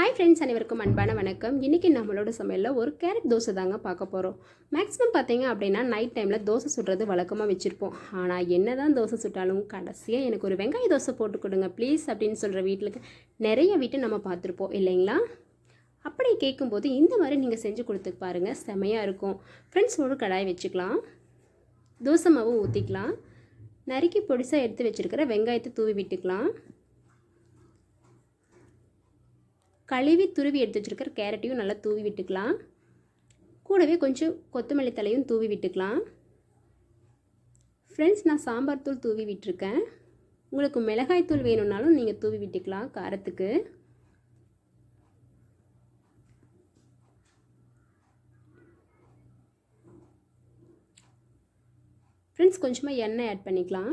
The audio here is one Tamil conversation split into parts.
ஹாய் ஃப்ரெண்ட்ஸ், அனைவருக்கும் அன்பான வணக்கம். இன்றைக்கி நம்மளோட சமையலில் ஒரு கேரட் தோசை தாங்க பார்க்க போகிறோம். மேக்ஸிமம் பார்த்தீங்க அப்படின்னா நைட் டைமில் தோசை சுடுறது வழக்கமாக வச்சுருப்போம். ஆனால் என்ன தான் தோசை சுட்டாலும் கடைசியாக எனக்கு ஒரு வெங்காய தோசை போட்டு கொடுங்க ப்ளீஸ் அப்படின்னு சொல்கிற வீட்டுக்கு நிறைய வீட்டை நம்ம பார்த்துருப்போம் இல்லைங்களா? அப்படி கேட்கும்போது இந்த மாதிரி நீங்கள் செஞ்சு கொடுத்து பாருங்கள், செமையாக இருக்கும். ஃப்ரெண்ட்ஸ், ஒரு கடாய் வச்சுக்கலாம். தோசை மாவு ஊற்றிக்கலாம். நறுக்கி பொடிசாக எடுத்து வச்சுருக்கிற வெங்காயத்தை தூவி விட்டுக்கலாம். கழுவி துருவி எடுத்து வச்சுருக்கிற கேரட்டையும் நல்லா தூவி விட்டுக்கலாம். கூடவே கொஞ்சம் கொத்தமல்லி தலையும் தூவி விட்டுக்கலாம். ஃப்ரெண்ட்ஸ், நான் சாம்பார் தூள் தூவி விட்டுருக்கேன். உங்களுக்கு மிளகாய் தூள் வேணும்னாலும் நீங்கள் தூவி விட்டுக்கலாம் காரத்துக்கு. ஃப்ரெண்ட்ஸ், கொஞ்சமாக எண்ணெய் ஆட் பண்ணிக்கலாம்.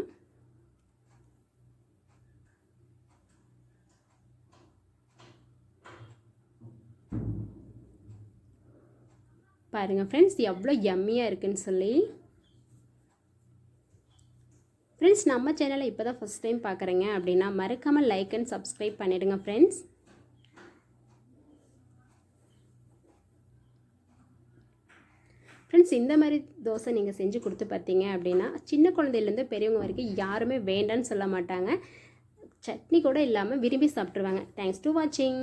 பாருங்கள் ஃப்ரெண்ட்ஸ், எவ்வளோ யம்மியாக இருக்குன்னு சொல்லி. ஃப்ரெண்ட்ஸ், நம்ம சேனலை இப்போ தான் ஃபஸ்ட் டைம் பார்க்குறீங்க அப்படின்னா மறக்காமல் லைக் அண்ட் சப்ஸ்கிரைப் பண்ணிவிடுங்க ஃப்ரெண்ட்ஸ். ஃப்ரெண்ட்ஸ், இந்த மாதிரி தோசை நீங்கள் செஞ்சு கொடுத்து பார்த்தீங்க அப்படின்னா சின்ன குழந்தையிலேருந்து பெரியவங்க வரைக்கும் யாருமே வேண்டான்னு சொல்ல மாட்டாங்க. சட்னி கூட இல்லாமல் விரும்பி சாப்பிட்ருவாங்க. தேங்க்ஸ் டு வாட்சிங்.